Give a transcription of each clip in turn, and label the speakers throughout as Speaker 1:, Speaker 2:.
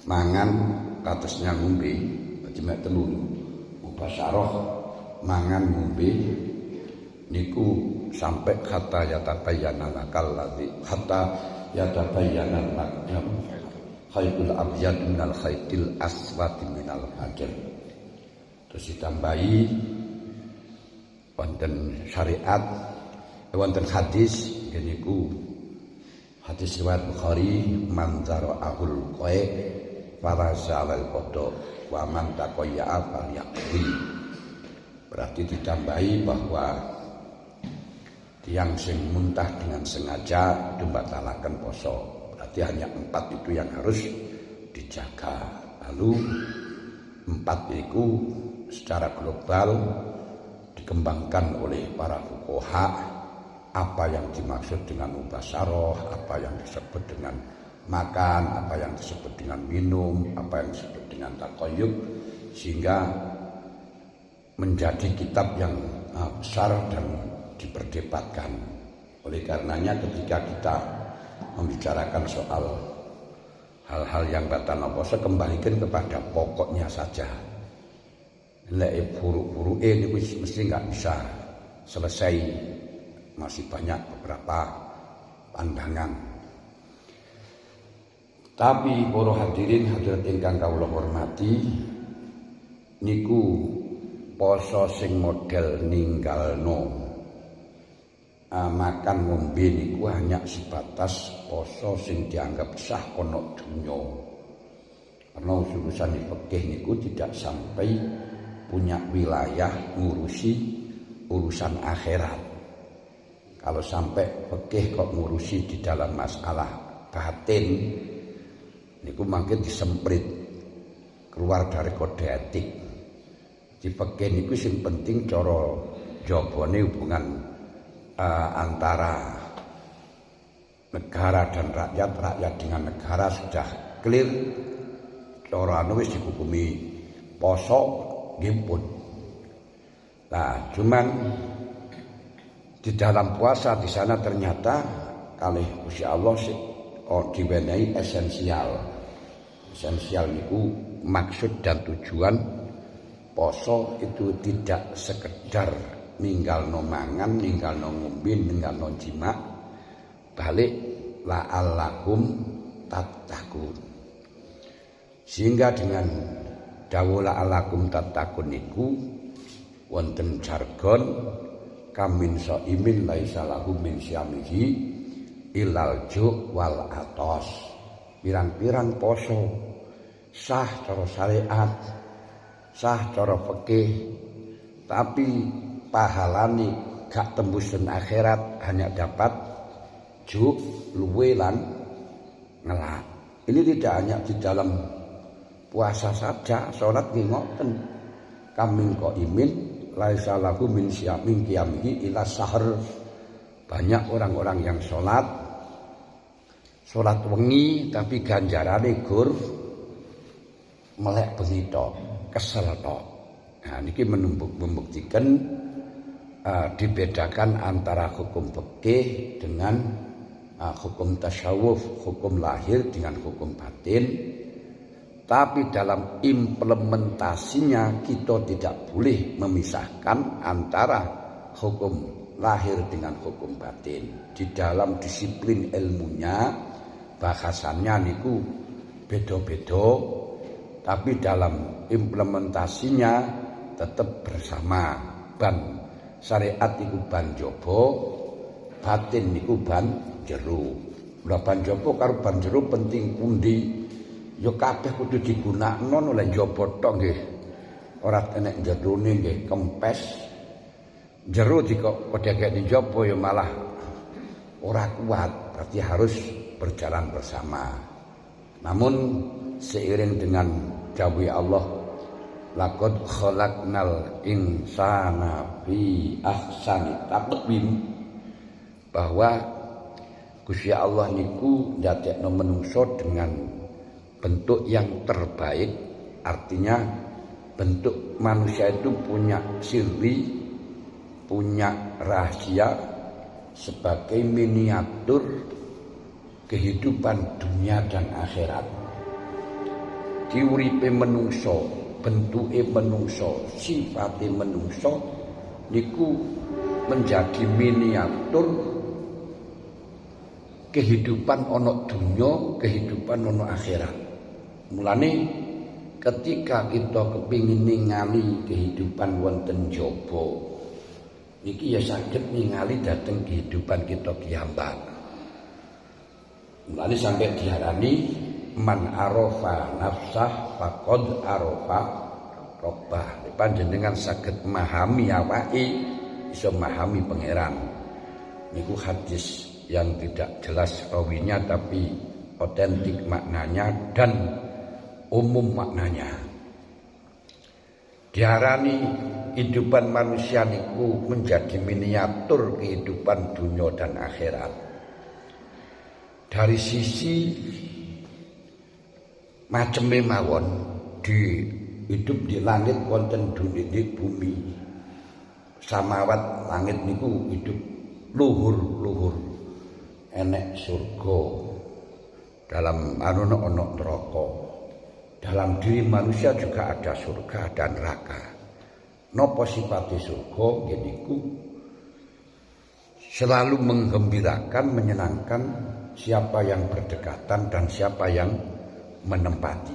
Speaker 1: mangan katesnya ngombe mek telu mubasyarah mangan ngombe niku sampai kata yatabayyana lakal ladzi hatta yatabayyana lakal khaytul abyad minal khaytil aswad minal fajr. Terus ditambahi wonten syariat wonten hadis niku hadis riwayat Bukhari man zara'ahul qae para salal qada wa man taqayya fal yaqdi. Berarti ditambahi bahwa yang sing muntah dengan sengaja itu batalaken poso. Berarti hanya 4 itu yang harus dijaga. Lalu 4 itu secara global dikembangkan oleh para fuqaha, apa yang dimaksud dengan mubasyarah, apa yang disebut dengan makan, apa yang disebut dengan minum, apa yang disebut dengan taqayyub, sehingga menjadi kitab yang besar dan diperdebatkan. Oleh karenanya ketika kita membicarakan soal hal-hal yang batal puasa, kembalikan kepada pokoknya saja. Lek buruk-buruk ini mesti nggak bisa selesai, masih banyak beberapa pandangan. Tapi para hadirin hadirat ingkang kawula hormati, niku poso sing model ninggalno makan ngombe niku hanya sebatas poso sing dianggap sah kono dunya. Karena urusan fikih niku tidak sampai punya wilayah ngurusi urusan akhirat. Kalau sampai fikih kok ngurusi di dalam masalah batin niku mungkin disemprit keluar dari kode etik. Di fikih niku sing penting cara jabone hubungan antara negara dan rakyat, rakyat dengan negara sudah clear. Cara anu wis dihukumi poso nggih pun. Nah, cuman di dalam puasa di sana ternyata kalih Gusti Allah diwenehi esensial. Esensial niku maksud dan tujuan poso itu tidak sekedar ninggalno mangan, ninggalno ngombe, ninggalno jima, balik la'allakum tattaqun. Sehingga dengan dawuh la'allakum tattaqun niku wonten jargon kamin shaimin laisa lahu min syamihi ilal ju' wal atos. Pirang-pirang poso sah cara syariat, sah cara fikih, tapi pahalane gak tembus den akhirat, hanya dapat juk luwe lan ngelak. Ini tidak hanya di dalam puasa saja, salat nggih ngoten. Kamin qaimin laisa lahu min syamin qiyamihi ila sahar. Banyak orang-orang yang salat wengi tapi ganjarane gur melek bengi tok, kesel tok. Nah niki membuktikan dibedakan antara hukum fikih dengan hukum tasawuf, hukum lahir dengan hukum batin. Tapi dalam implementasinya kita tidak boleh memisahkan antara hukum lahir dengan hukum batin. Di dalam disiplin ilmunya, bahasannya niku beda-beda, tapi dalam implementasinya tetap bersama. Ban syariat niku ban jaba, batin niku ban jero. Lah ban jaba karo ban jero penting pundi? Ya kabeh kudu digunakno oleh jaba tok nggih. Ora enek jerone nggih kempes. Jero dikok di jaba ya malah ora kuat, berarti harus berjalan bersama. Namun seiring dengan dawuh Allah laqad khalaqnal insana fi ahsani taqwim, bahwa Gusti Allah niku ndadekno menungso dengan bentuk yang terbaik. Artinya bentuk manusia itu punya siri, punya rahasia sebagai miniatur kehidupan dunia dan akhirat. Dadi uripe menungso, bentuke menungso, sifate menungso niku menjadi miniatur kehidupan ana dunya, kehidupan ana akhirat. Mulane ketika kita kepingin ningali kehidupan wonten jaba iki ya saged ningali dhateng kehidupan kita kiambak. Mulane sampai diarani man arafa nafsah faqad arafa rabbah. Panjenengan saged memahami awake iso memahami pangeran. Niku hadis yang tidak jelas rawinya tapi otentik maknanya dan umum maknanya. Diarani kehidupan manusia niku menjadi miniatur kehidupan dunia dan akhirat. Dari sisi maceme mawon di hidup di langit wonten dunia di bumi. Samawat langit niku hidup luhur-luhur. Enek surga. Dalam ana neraka. Dalam diri manusia juga ada surga dan neraka. Napa sifate surga niku selalu menggembirakan, menyenangkan siapa yang berdekatan dan siapa yang menempati.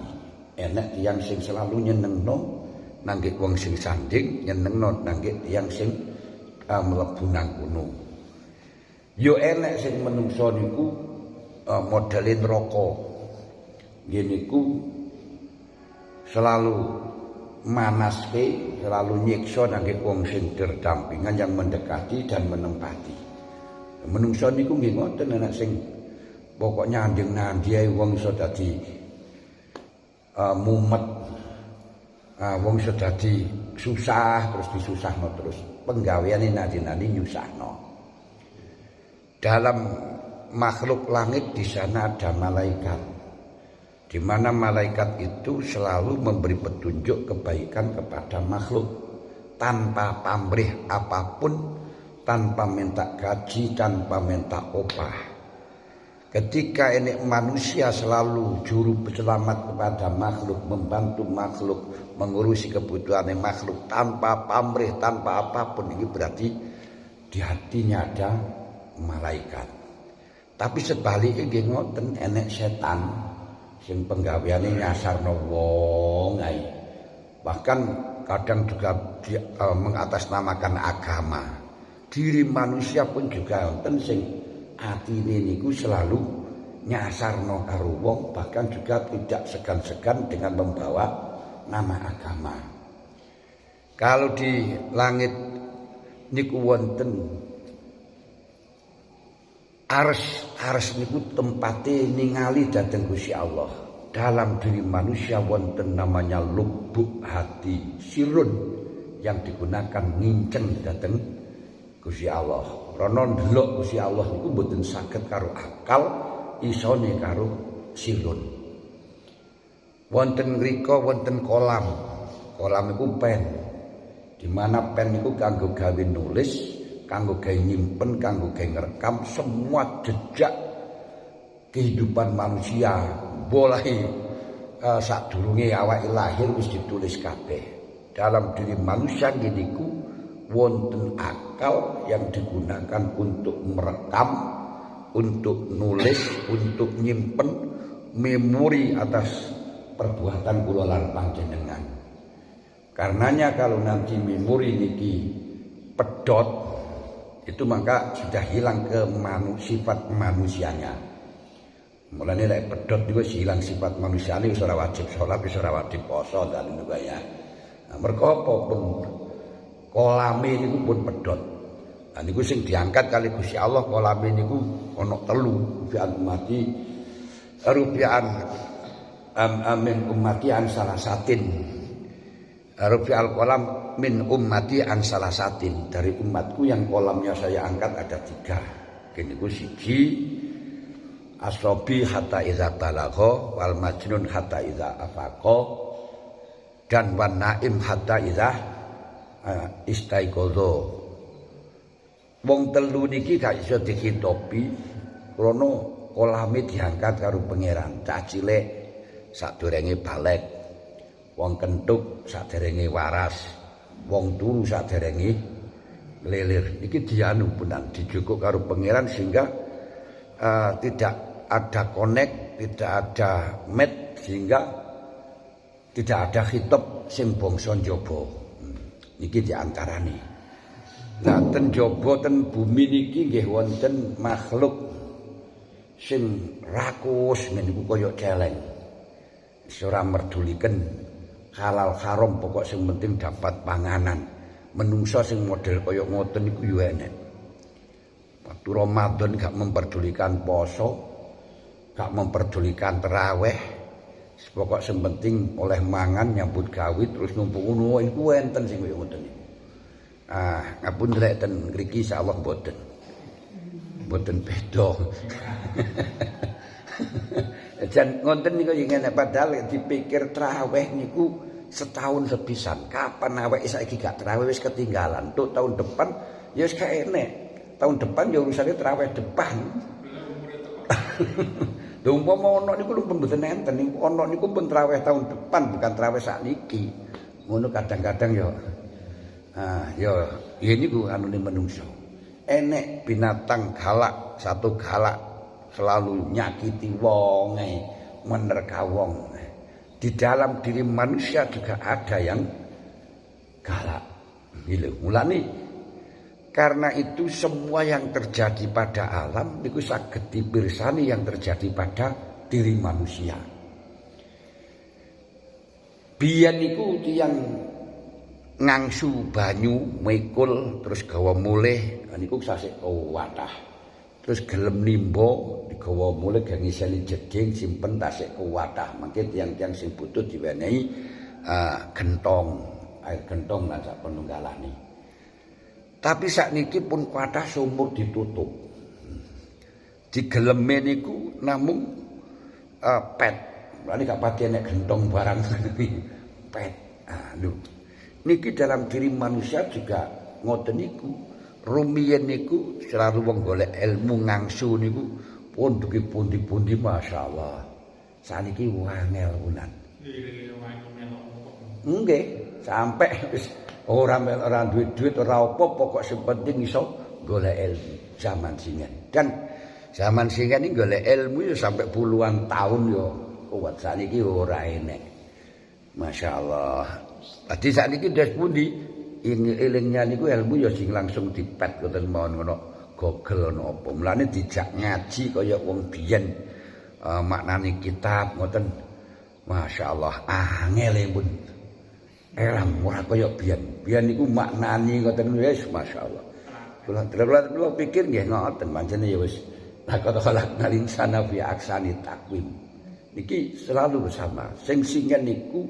Speaker 1: Enek tiyang sing selalu nyenengno nangge wong sing sanding, nyenengno nangge tiyang sing mlebu nang kono. Yo enek sing menungso niku modele neraka. Nggih niku selalu manaske, selalu nyiksa nangge wong sing berdampingan yang mendekati dan menempati. Menungso niku nggih ngoten enek sing pokoknya anjing-anjing ae wong iso dadi mumet. Wong iso dadi susah terus disusahno terus. Penggaweane nadi-nadi nyusahno. Dalam makhluk langit di sana ada malaikat. Di mana malaikat itu selalu memberi petunjuk kebaikan kepada makhluk tanpa pamrih apapun, tanpa minta gaji, tanpa minta upah. Ketika ini manusia selalu juru selamat kepada makhluk, membantu makhluk, mengurusi kebutuhan makhluk tanpa pamrih, tanpa apapun, ini berarti di hatinya ada malaikat. Tapi sebaliknya nggih ngoten enek setan sing penggaweane nyasarno wong ae. Bahkan kadang juga mengatasnamakan agama. Diri manusia pun juga wonten sing atine niku selalu nyasarno karo wong, bahkan juga tidak segan-segan dengan membawa nama agama. Kalau di langit niku wonten Ars niku tempate ningali dhateng Gusti Allah. Dalam diri manusia wonten namanya lubuk hati, sirun yang digunakan nginceng dhateng Gusti Allah. Rono ndelok Gusti Allah niku mboten saged karo akal, isone karo sirun. Wonten mriko wonten kolam. Kolam iku pen. Di mana pen niku kanggo gawe nulis, kanggo gawe nyimpen, kanggo gawe ngerekam semua jejak kehidupan manusia mulai sadurunge awake lahir wis ditulis kabeh. Dalam diri manusia niku wonten akal yang digunakan untuk merekam, untuk nulis, untuk nyimpen memori atas perbuatan kula lan panjenengan. Karenanya kalau nanti memori niki pedot itu maka sudah hilang ke sifat manusianya. Mulane lek pedhot niku hilang sifat manusiane wis ora wajib salat, wis ora wajib poso dan niku ya. Nah, mergo apa pun kolame niku pun pedhot. Nah niku sing diangkat kali Gusti Allah kolame niku ana 3 rupiah mati rupiah amin ummati an salasatin. Rupiah al-kolam min ummati an salasatin. Dari umatku yang kolamnya saya angkat ada 3. Kene ku siji asobi hatta iza balagha wal majnun hatta iza afaqa dan wan naim hatta iza istaiqadha. Wong telu niki gak iso dikitopi krana kolame diangkat karo pangeran. Cah cilik sadurunge balek, wong kentuk saderenge waras, wong turu saderenge lelir. Iki dianu punan dijukuk karo pangeran sehingga tidak ada connect, tidak ada met, sehingga tidak ada khitab sing bangsa njaba. Niki diantarane. Lah ten jaba ten bumi niki nggih wonten makhluk sing rakus niku kaya celeng. Ora merdulikeun halal haram, pokok sing penting dapat panganan. Menungso sing model kaya ngoten niku yo enek. Waktu Ramadan gak memperdulikan poso, gak memperdulikan tarawih. Pokok sing penting oleh mangan nyambut gawe terus numpuk ngono iku enten sing kaya ngoten niku. Ngapun lek ten mriki insyaallah mboten. Mboten beda. Jan ngoten niku ngene padahal dipikir tarawih niku setahun sepisan. Kapan awake saiki gak tarawih wis ketinggalan. Tuk tahun depan ya wis gak enek. Tahun depan ya urusane tarawih depan. Lha umpama ana niku pun mboten enten, ana niku pun tarawih tahun depan bukan tarawih sakniki. Ngono kadang-kadang ya. Ya niku anune menungso. Enek binatang galak, satu galak selalu nyakiti wonge, menerka wong. Di dalam diri manusia juga ada yang galak. Mulane karena itu semua yang terjadi pada alam niku saged dipirsani yang terjadi pada diri manusia. Biyen niku tiyang ngangsu banyu mikul terus gawa mulih niku sasik kuwatah. Terus gelem nimba digawa mulih gang iseni jeding simpen tasik kuwatah. Mangke tiyang-tiyang sing butuh diwenehi gentong, air gentong lan sak penunggalane. Tapi sakniki pun kathah sumur ditutup. Digeleme niku namung pet. Lha gak pati nek gentong barang pet. Niki dalam diri manusia juga ngoten niku. Rumiyin niku selalu wong golek ilmu ngangsu niku pun dugi pundi-pundi masyaallah. Saniki wangel punan. Nggih, sampai wis ora duit ora apa pokok sing penting iso golek ilmu zaman singen. Dan zaman singen iki golek ilmu ya sampai puluhan tahun ya kuwat saniki ora enek. Masyaallah. Dadi sakniki ndas pundi ilingnya niku ilmu ya sing langsung dipet ngoten mawon ngono Google ana apa. Mulane dijak ngaji kaya wong biyen maknane kitab ngoten. Masyaallah angel pun. Eram ora kaya biyen. Biyen niku maknani ngoten wis masyaallah. Kula pikir nggih ngoten pancene ya wis laqad khalaqnal insana fi ahsani taqwim. Niki selalu bersama. Sing singen niku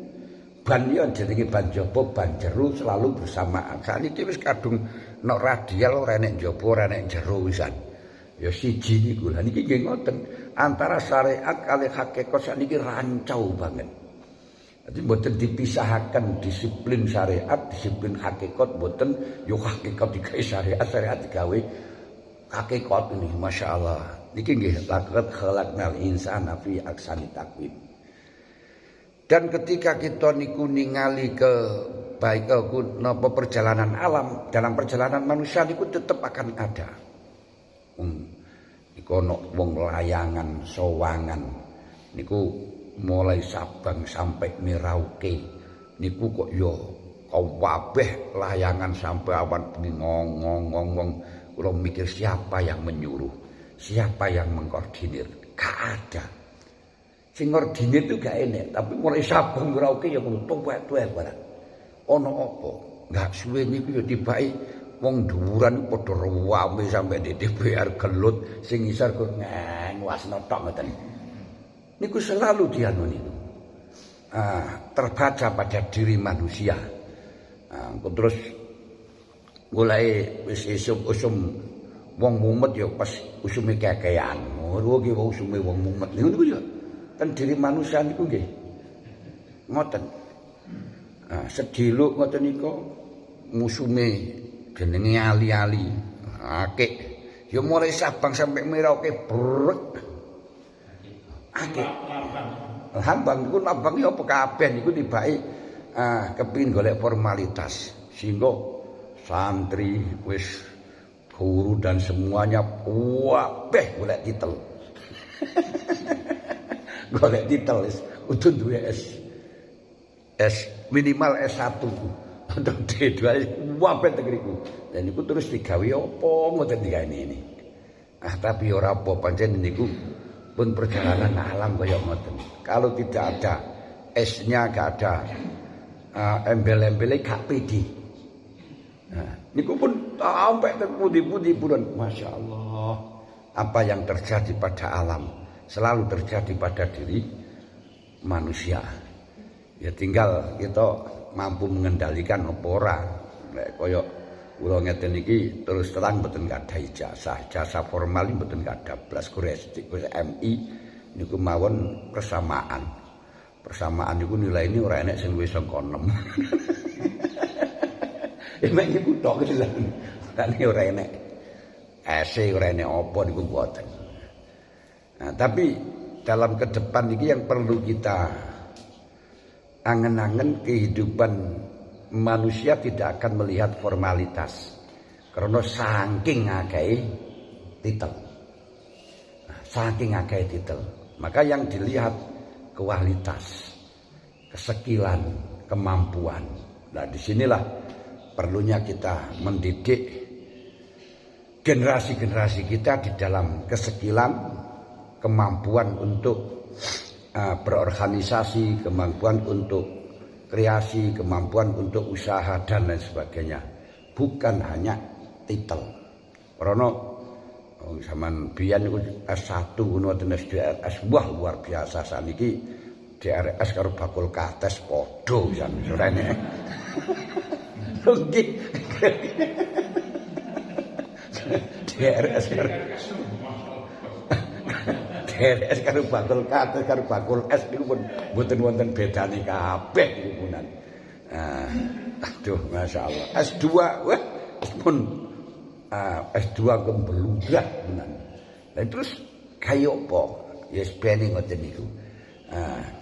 Speaker 1: ban ya jenenge ban jaba ban jero selalu bersamaan. Saniki wis kadung nek radial ora enek jaba ora enek jero wisan. Ya siji niku. Lah niki nggih ngoten. Antara syariat kali hakikat saniki rancau banget. Jadi mboten dipisahaken disiplin syariat, disiplin hakikat mboten yo hakikat digawe syariat, syariat digawe hakikat ini masyaallah. Niki nggih laqad khalaqnal insana fi ahsani taqwim. Dan ketika kita niku ningali ke baik napa perjalanan alam, dalam perjalanan manusia niku tetap akan ada. Niku ana wong layangan, sowangan niku mulai Sabang sampai Merauke niku kok yo kabeh layangan sampai awan ngong-ngong kula mikir siapa yang menyuruh, siapa yang mengkoordinir, gak ada. Sing ngordinir itu gak enek, tapi mulai Sabang Merauke ya ngono tuwek-tuwek barang. Ana apa? Gak suwe niku ya tibake wong dhuwuran padha ruwame sampai di DPR gelut sing isor kok wasna tok ngoten. Niku selalu dianu niku. Terbaca pada diri manusia. Terus mulai wis usum wong mumet ya pas usume kekean. Ngono ki usume wong mumet. Niku ya. Ten diri manusia niku nggih. Ngoten. Sediluk ngoten niku musume jenenge ali-ali. Akik. Ya mulai Sabang sampai Merauke brek. Akik. Abang niku abang ya apa kabeh niku tibake kepingin golek formalitas sehingga santri wis guru dan semuanya kabeh golek titel. Golek titel wis kudu duwe S minimal S1 atau D2 kabeh tegriku. Dan niku terus digawe apa ngoten dikane ini. Tapi ora apa pancen niku pun perjalanan alam kaya ngoten. Kalau tidak ada S-nya, gak ada embel-embelnya gak pede. Nah, niku pun sampai terpundi-pundi bulan. Masya Allah, apa yang terjadi pada alam selalu terjadi pada diri manusia. Ya tinggal kita mampu mengendalikan apa ora. Nek kaya kula ngeten iki terus terang mboten gadah ijazah formal mboten gadah blas kurestik MI niku mawon persamaan. Persamaan niku nilai ini ora enek sing luwih saka 6. Emek niku tok lan ora enek. Ese ora enek apa niku mboten. Nah, tapi dalam ke depan ini yang perlu kita angen-angen kehidupan manusia tidak akan melihat formalitas karena saking akeh titel. Saking akeh titel. Maka yang dilihat kualitas, kesekilan, kemampuan. Nah, disinilah perlunya kita mendidik generasi-generasi kita di dalam kesekilan, kemampuan untuk berorganisasi, kemampuan untuk kreasi, kemampuan untuk usaha dan lain sebagainya. Bukan hanya titel. Karena zaman biyen niku S1 wonten SDRS wah luar biasa saniki DRS karo bakul kates padha pisan sorene. Nggih. DRS karo bakul kates karo bakul S niku pun mboten wonten bedane kabeh niku punan. Aduh masyaallah. S2 wah pun S2 kembeludrat punan. Lah terus kaya apa? Ya spene ngoten niku.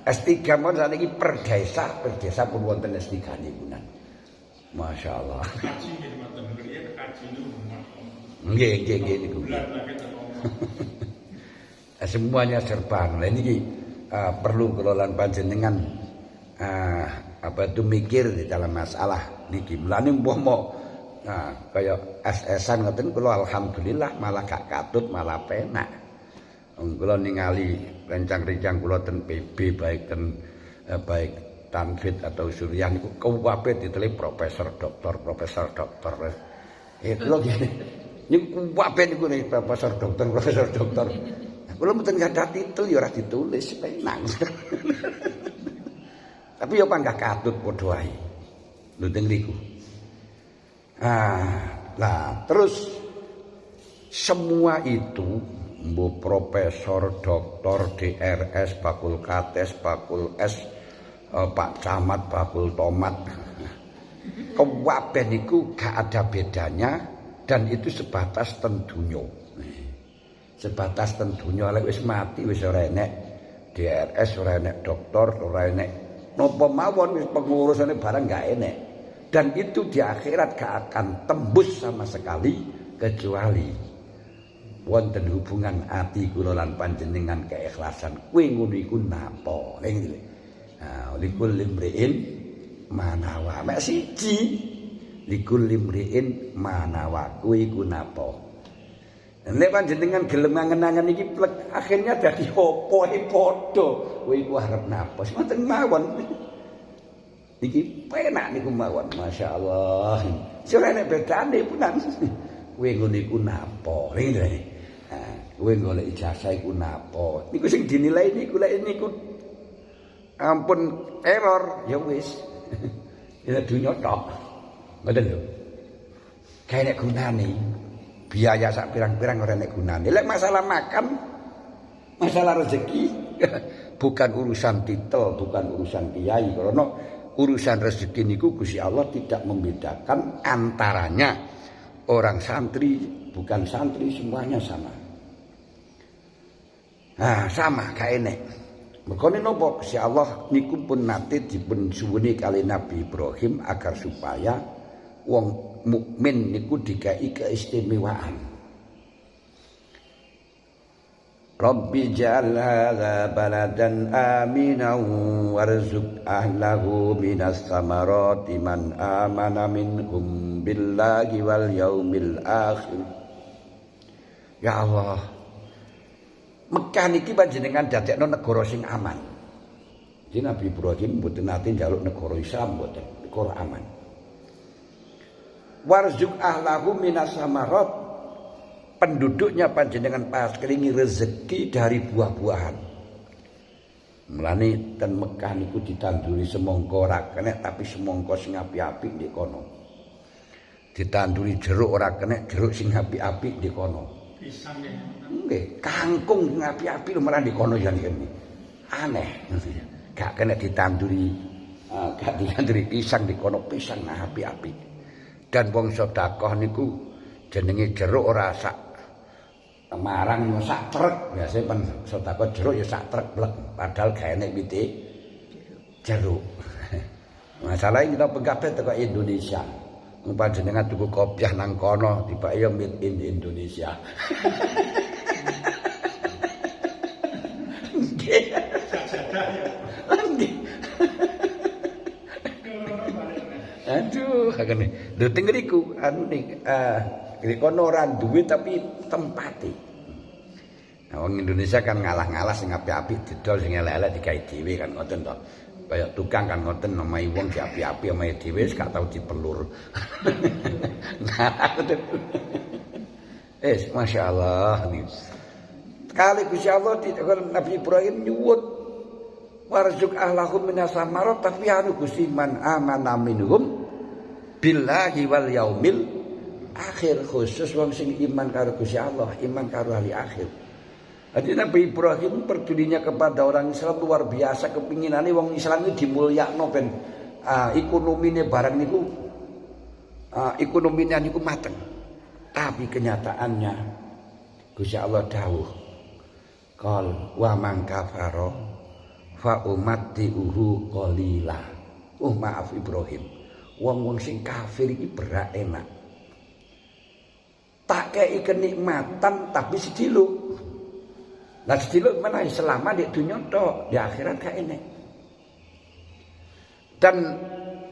Speaker 1: S3 mon saniki per desa pun wonten S3 niku punan. Masyaallah. Nggih niku. Semuanya serba. Lah niki perlu kula lan panjenengan mikir di dalam masalah niki. Mulane umpama kaya SS-an ngoten kula alhamdulillah malah gak katut malah penak. Kula ningali rencang-rencang kula ten PB baik Tanfid atau Suriah niku kabeh ditele profesor doktor. Kula niku kabeh niku profesor doktor. Kula mboten gadah titel ya ora ditulis penak. Tapi ya panggah katut padha wae. Lho teng niku. Nah, terus semua itu mbok profesor, doktor, DRS, bakul kates, bakul S, Pak Camat, bakul tomat. Kabeh niku gak ada bedanya dan itu sebatas ten donya. Sebatas ten donya lek wis mati wis ora enek DRS, ora enek doktor, ora enek napa mawon wis pengurusane barang gak enek. Dan itu di akhirat gak akan tembus sama sekali kecuali wonten hubungan ati kula lan panjenengan keikhlasan. Kuwi ngono iku napa? Ngene. Likul limriin manawa. Mek siji likul limriin manawa. Kuwi iku napa? Nek panjenengan gelem ngangen-angen iki akhirnya dadi opoe padha. Kuwi iku arep napa? Mboten mawon. Iki penak niku mawon, masyaallah. Sira nek bedane punan. Kowe ngono iku napa? Ngene. Kowe golek ijazah iku napa? Niku sing dinilai niku lek niku ampun error ya wis. Ya dunya tok. Ngoten lho. Kae nek gunane biaya sak pirang-pirang ora nek gunane. Lek masalah makan, masalah rezeki bukan urusan titel, bukan urusan kiai karena urusan rezeki niku Gusti Allah tidak membedakan antaranya orang santri, bukan santri semuanya sama. Sama gak enek. Mergo napa Gusti Allah niku pun nate dipun suwuni kali Nabi Ibrahim agar supaya wong mukmin niku dikai keistimewaan. Rabbi ja'al hadza baladan aminan warzuq ahlahu minas samarati man amana minhum billahi wal yaumil akhir. Ya Allah, Mekah niki panjenengan dadekno negara sing aman. Jadi Nabi Ibrahim mboten nate njaluk negara Islam, mboten, negara aman. Warzuq ahlahu minas samarat, penduduknya panjenengan paringi rezeki dari buah-buahan. Mulane ten Mekah niku ditanduri semangka ora kenek tapi semangka sing apik-apik ndek kono. Ditanduri jeruk ora kenek jeruk sing apik-apik ndek kono. Pisang nggih, kangkung sing apik-apik lho malah ndek kono jan iki. Aneh. Gak kena ditanduri pisang ndek kono, pisang apik-apik. Dan wong sedekah niku jenenge jeruk ora sak marang sak truk, biasane pen sedekah jeruk ya sak truk blek, padahal gaene wite jeruk. Masalah kita pengkabeh teko Indonesia. Panjenengan tuku kopiah nang kono tiba ya made in Indonesia. Aduh, ngene. Lho teng ngriku anu nek kono ora duwe tapi tempati. Nah, wong Indonesia kan ngalah-ngalah sing apik-apik didol sing elek-elek digawe dhewe kan ngoten to. Kaya tukang kan ngoten omahe wong diapik-apik omahe dhewe wis gak tau dipelur. Masyaallah nih. Kali Gusti Allah ditekan Nabi Ibrahim nyuwun warzuq ahlahum minas samarat tapi anu Gusti man amana minhum billahi wal yaumil akhir, khusus wong sing iman karo Gusti Allah, iman karo hari akhir. Jadi Nabi Ibrahim pedulinya kepada orang Islam luar biasa, kepinginane wong Islam ini dimulyakno ben ekonomine barang niku ekonomine niku mateng. Tapi kenyataannya Gusti Allah dawuh, qal wa man kafara fa umatti'uhu qalila. Maaf Ibrahim, wong-wong sing kafir iki berak enak. Tak kei kenikmatan tapi sediluk. Lah sediluk menawi selama di dunia tok, di akhirat gak enek. Dan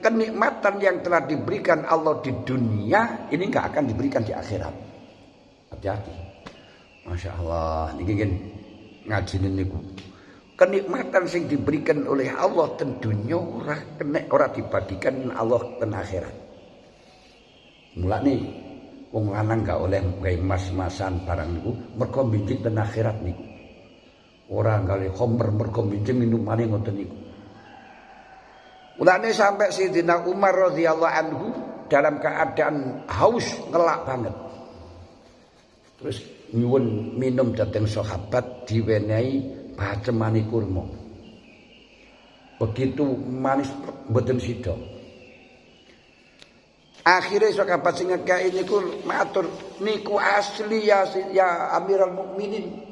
Speaker 1: kenikmatan yang telah diberikan Allah di dunia ini gak akan diberikan di akhirat. Hati-hati. Masya Allah, ini kan ngajinin niku. Kenikmatan yang diberikan oleh Allah ten dunia ora dibandingkan Allah ten akhirat. Mulane wong lanang gak oleh gawe mas-masan barang niku mergo mbinjing ten akhirat niku. Ora gawe khamr mergo mbinjing minumane ngoten niku. Mulane sampai Sayyidina Umar radhiyallahu anhu dalam keadaan haus ngelak banget. Terus nyuwun minum dhateng sahabat diwenehi bacemane kurma. Begitu manis mboten sida. Akhirnya sahabat sing ngekeki niku matur niku asli ya Amirul Mukminin.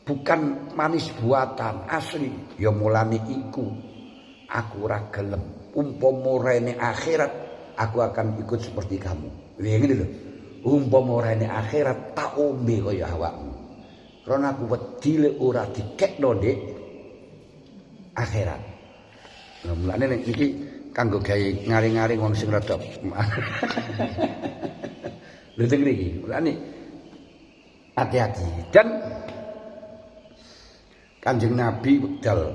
Speaker 1: Bukan manis buatan, asli. Ya mulane iku aku ora gelem. Umpama rene akhirat aku akan ikut seperti kamu. Ngene lho. Umpama rene akhirat tak ombe kaya awakmu. Karena aku wedi lek ora dikekno Dik akhirat. Lah mulane nek iki kanggo gawe ngaring-ngaring wong sing rada lho teng mriki. Mulane hati-hati. Dan Kanjeng Nabi wekdal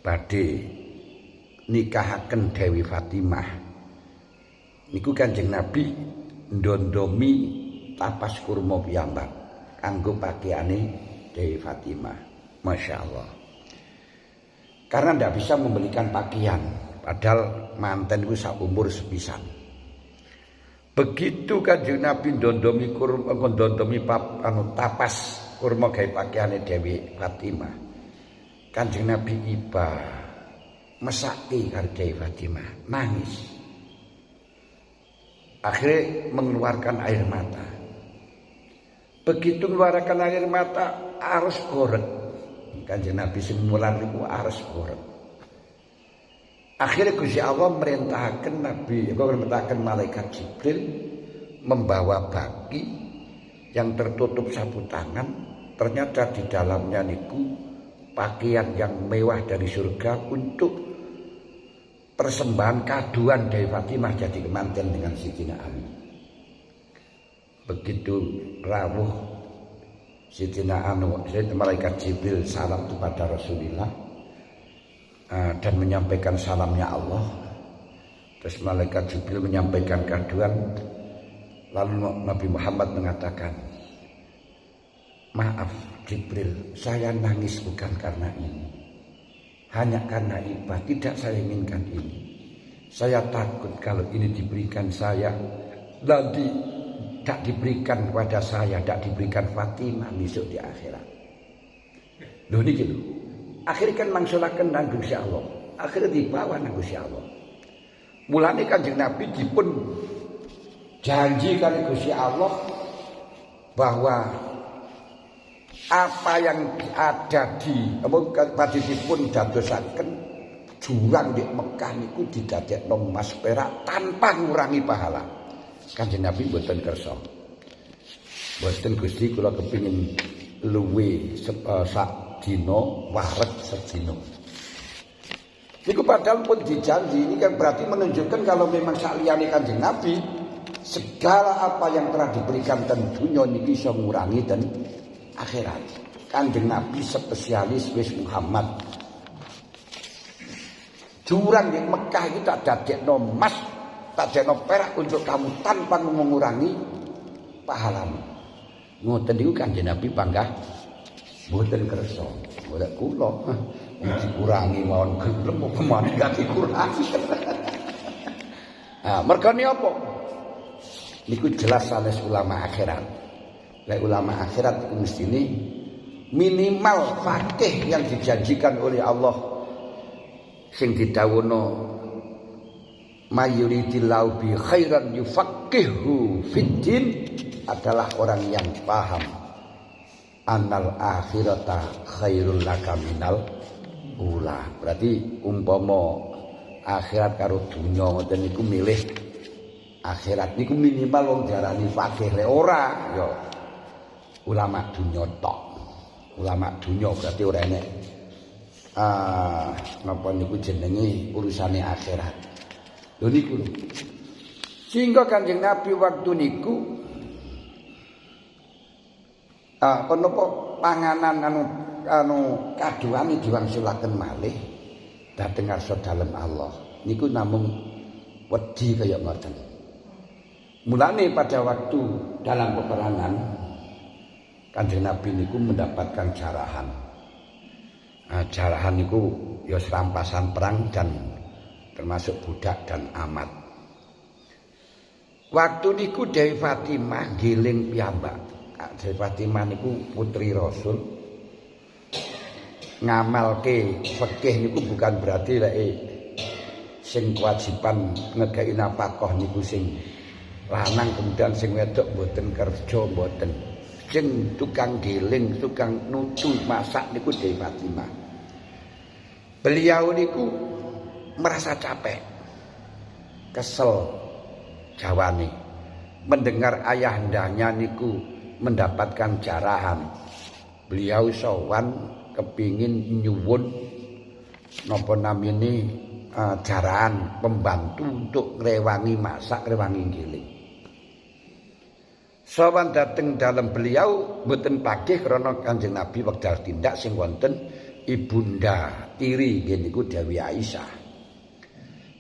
Speaker 1: badhe nikahaken Dewi Fatimah. Niku Kanjeng Nabi ndondomi tapas kurma piyambak kanggo pakaiane Dewi Fatimah. Masya Allah. Karena ndak bisa membelikan pakaian, padahal manten itu sak umur sepisan. Begitu Kanjeng Nabi ndondomi kurma, ndondomi tapas kurma gawe pakaiane Dewi Fatimah. Kanjeng Nabi iba mesake karo Dewi Fatimah, nangis. Akhirnya mengeluarkan air mata. Begitu mengeluarkan air mata, arus korek. Kanjeng Nabi sing mulan niku ares boreng. Akhirnya Gusti Allah merintahkan malaikat Jibril membawa baki yang tertutup sapu tangan. Ternyata di dalamnya niku pakaian yang mewah dari surga untuk persembahan kaduan dari Fatimah jadi kemanten dengan Sidina Ali. Begitu rawuh Sidina malaikat Jibril salam kepada Rasulullah dan menyampaikan salamnya Allah. Terus malaikat Jibril menyampaikan kaduan. Lalu Nabi Muhammad mengatakan, maaf Jibril, saya nangis bukan karena ini, hanya karena ibah. Tidak saya inginkan ini. Saya takut kalau ini diberikan saya nanti tidak diberikan kepada saya, tidak diberikan Fatimah besok di akhirat. Loh ini gitu. Akhirnya kan mangsulaken nang Gusti Allah. Akhirnya dibawa nang Gusti Allah. Mulane Kanjeng Nabi dipun janji kali Gusti Allah bahwa apa yang ada pada dipun dadosaken jurang di Mekah niku didadekno emas perak tanpa ngurangi pahala. Kanjeng Nabi mboten kersa. Mboten Gusti kula kepingin luwe sak dino wareg sedino. Niku padahal pun dijanji. Ini kan berarti menunjukkan kalau memang saliyane Kanjeng Nabi segala apa yang telah diberikan ten dunya niki iso ngurangi ten akhirat. Kanjeng Nabi spesialis wis Muhammad. Jurang di Mekah itu tak dadekno emas, tak dadekno perak untuk kamu tanpa mengurangi pahalamu. Ngoten niku Kanjeng Nabi panggah mboten kersa. Ora kula dikurangi mawon gelem apa meneh gak dikurangi. Mergane apa? Niku jelas sanes ulama akhirat. Lek ulama akhirat iku mestine minimal fakih yang dijanjikan oleh Allah sing didhawuhna mayuridillahu bi khairan yufaqihu fiddin adalah orang yang paham annal akhirata khairul laka minal ula. Berarti umpama akhirat karo dunya ngoten niku milih akhirat niku minimal wong diarani fakih. Lek ora ya ulama dunya tok. Ulama dunya berarti ora enek napa niku jenenge urusane akhirat. Lho niku lho. Sehingga Kanjeng Nabi waktu niku kenapa panganan anu kaduane diwangsulaken malih dhateng ngarsa dalem Allah. Niku namung wedi kaya ngoten. Mulane pada waktu dalam peperangan Kanjeng Nabi niku mendapatkan jarahan. Jarahan niku ya rampasan perang dan termasuk budak dan amat. Waktu niku Dewi Fatimah giling piyambak. Dewi Fatimah niku putri Rasul. Ngamalke fikih niku bukan berarti lek sing kewajiban ngekeki nafkah niku sing lanang kemudian sing wedok mboten kerja mboten. Sing tukang giling, tukang nutu masak niku Dewi Fatimah. Beliau niku merasa capek, kesel jawane mendengar ayahandanya niku mendapatkan jarahan. Beliau sowan kepingin nyuwun napa namine jarahan pembantu untuk ngrewangi masak, ngrewangi giling. Sowan dateng dalem beliau mboten pagih krana Kanjeng Nabi wekdal tindak sing wonten ibunda tiri nggih niku Dewi Aisyah.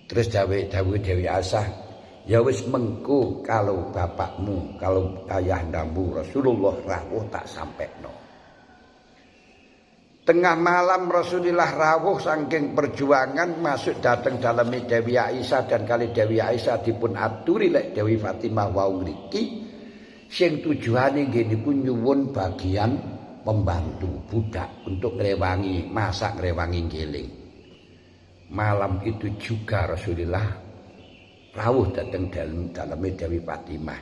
Speaker 1: Terus dawuh Dewi Aisyah, ya wis mengko kalau bapakmu, kalau ayahandamu Rasulullah rawuh tak sampekno. Tengah malam Rasulullah rawuh saking perjuangan masuk dateng daleme Dewi Aisyah dan kali Dewi Aisyah dipun aturi lek Dewi Fatimah wau ngriki sing tujuane nggih niku nyuwun bagian pembantu budak untuk ngrewangi masak, ngrewangi giling. Malam itu juga Rasulullah rawuh dateng daleme Dewi Fatimah.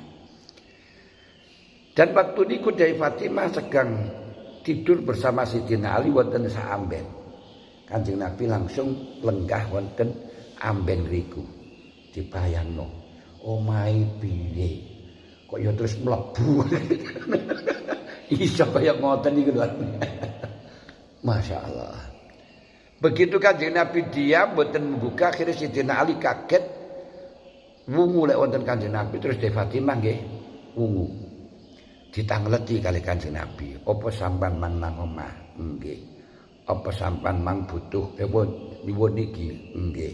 Speaker 1: Dan waktu niku Dewi Fatimah sedang tidur bersama Sidina Ali wonten saamben. Kanjeng Nabi langsung lenggah wonten amben riku. Dibayangno, omahe piye? Kok ya terus mlebu. Iso kaya ngoten iki lho. Masya Allah. Begitu Kanjeng Nabi diam mboten membuka, akhirnya Sidina Ali kaget. Wungu lek wonten Kanjeng Nabi terus Dek Fatimah nggih wungu. Ditangleti kali Kanjeng Nabi, apa sampean mang nang omah? Nggih. Apa sampean mang butuh nyuwun iki? Nggih.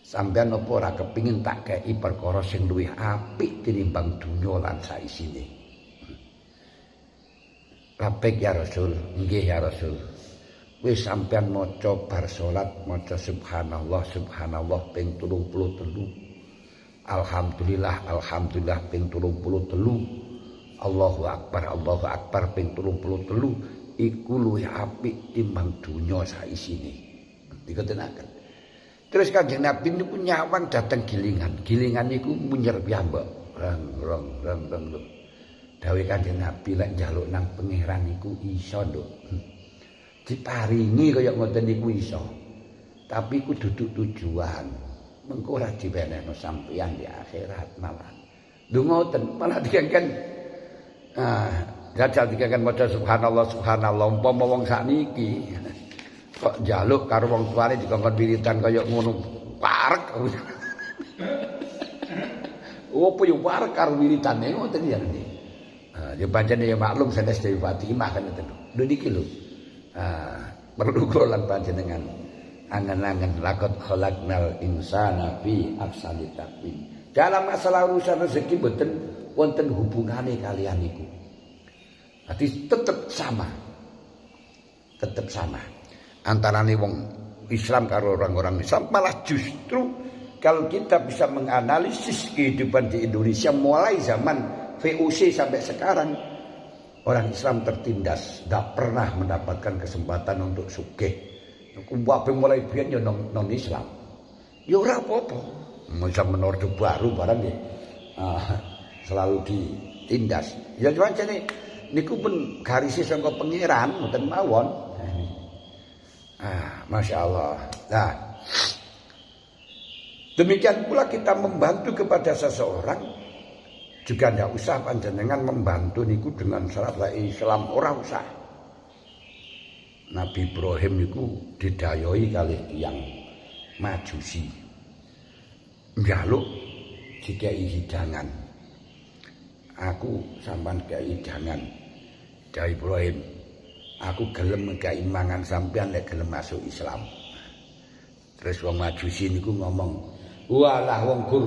Speaker 1: Sampean apa ora kepingin tak kei perkara sing luwih apik tinimbang donya lan saisine? Labbaik ya Rasul. Nggih ya Rasul. Wis sampean maca bar salat maca subhanallah subhanallah ping 33. Alhamdulillah alhamdulillah ping 33. Allahu akbar ping 33. Iku luwih apik timbang donya saisine. Diketenaken. Terus Kanjeng Nabi niku nyawang dateng gilingan. Gilingan niku munyer piyambak. Rong. Dawuh Kanjeng Nabi lek njaluk nang pangeran niku iso, Nduk. Diparingi kaya ngoten niku iso. Tapi ku dudu tujuan. Mengko ora diwenehno sampeyan di akhirat malah. Lho ngoten, malah dikengken jajal dikengken maca subhanallah subhanallah umpama wong sakniki kok njaluk karo wong tuane dikongkon wiridan kaya ngono parek. Opo yo parek karo wiridane ngoten ya. Ya pancene ya maklum sanes Dewi Fatimah kan ngoten. Lho niki lho. Perlu kula lan panjenengan angen-angen laqad khalaqnal insana fi ahsani taqwim. Dalam masalah urusan rezeki mboten wonten hubungane kalian niku. Dadi tetep sama. Tetep sama. Antarane wong Islam karo orang-orang Islam malah justru kalau kita bisa menganalisis kehidupan di Indonesia mulai zaman VOC sampai sekarang, orang Islam tertindas, tidak pernah mendapatkan kesempatan untuk sugih. Kumpul mulai biyen ya non Islam. Ya ora apa-apa. Zaman Orde Baru barang ya. Selalu ditindas. Ya pancene niku pun garise saka pangeran mboten mawon. Masya Allah. Nah, demikian pula kita membantu kepada seseorang juga tidak usah panjenengan membantu niku dengan syarat la Islam ora usah. Nabi Ibrahim niku didayoi kali tiyang Majusi. Njaluk dikai hidangan. Aku sampean kei hidangan. Dawuh Ibrahim, aku gelem nggahi mangan sampean nek gelem masuk Islam. Terus wong Majusi niku ngomong, "Walah wong Gur.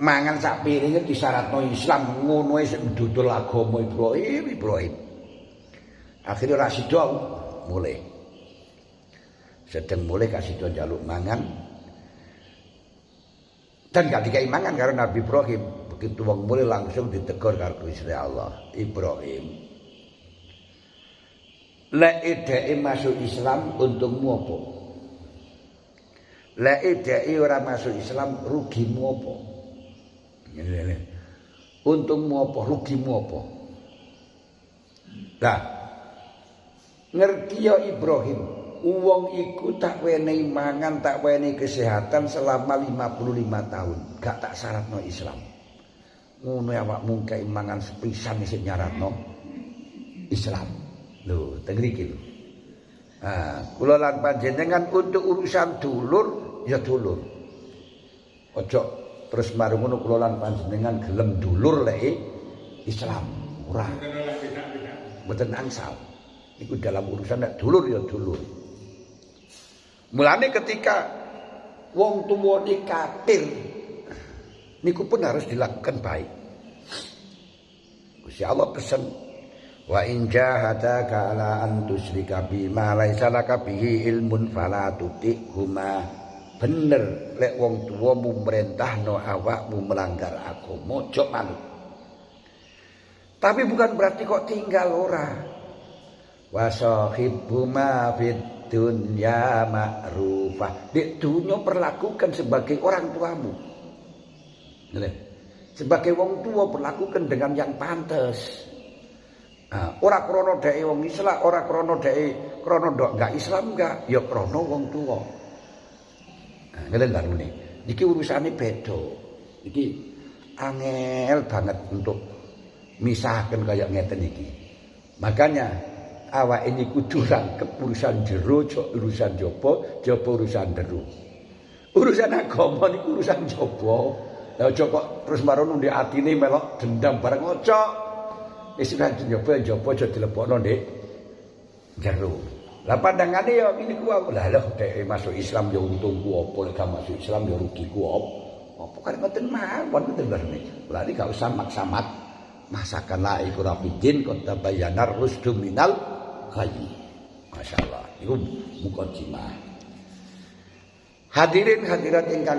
Speaker 1: Mangan sak piringe disyaratno Islam ngono ae sing dudul agama Ibrahim." Akhirnya ora sida mulai. Sedeng mulai kasih do njaluk mangan. Dan gak dikai mangan karo Nabi Ibrahim. Begitu wong mulai langsung ditegur karo Gusti Allah. Ibrahim, lek dheke masuk Islam untungmu apa? Lek dheke ora masuk Islam rugimu apa? Ngene. Untungmu apa, rugimu apa? Nah, ngerti ya Ibrahim, wong iku tak wenehi mangan, tak wenehi kesehatan selama 55 tahun, gak tak syaratno Islam. Ngono awakmu kei mangan sepisan sing nyaratno Islam. Lho, teng mriki lho. Kula lan panjenengan untuk urusan dulur ya dulur. Ojo terus mari ngono kula lan panjenengan gelem dulur lek Islam. Ora. Mboten angsal. Iku dalam urusan nek dulur ya dulur. Mulane ketika wong tuwane kafir niku pun harus dilakukan baik. Gusti Allah pesen, wa in jahadaka ala an tusyrika bima laisa laka bihi ilmun fala tuti'huma. Bener lek wong tuwamu merintahno awakmu melanggar agama, ojo manut. Tapi bukan berarti kok tinggal ora. Wa sahibhuma fid dunya ma'rufah. Di dunya perlakukan sebagai orang tuamu. Sebagai wong tua perlakukan dengan yang pantas. Ora krana dheke wong Islam, ora krana dheke krana ndok enggak Islam enggak, ya krana wong tuwa. Ngene larune. Iki urusane beda. Iki angel banget untuk misahkan kayak ngeten iki. Makanya awake ini kudu rangkep urusan jero, urusan jaba urusan jero. Urusan agama niku urusan jaba. Lah aja kok terus marono ndek atine melok dendam bareng ojo. Wis kan jaba aja dilebokno ndek jero. Lah pandangane ya ngene ku lah dhek masuk Islam ya untungku apa, lek gak masuk Islam ya rugiku apa. Apa kan ngoten mawon ngoten lho. Lah iki gak usah maksamat. Masakan la iku rapidin kota bayanar rusdu minal ghayy. Masyaallah. Iku mukadimah. Hadirin hadirat ingkang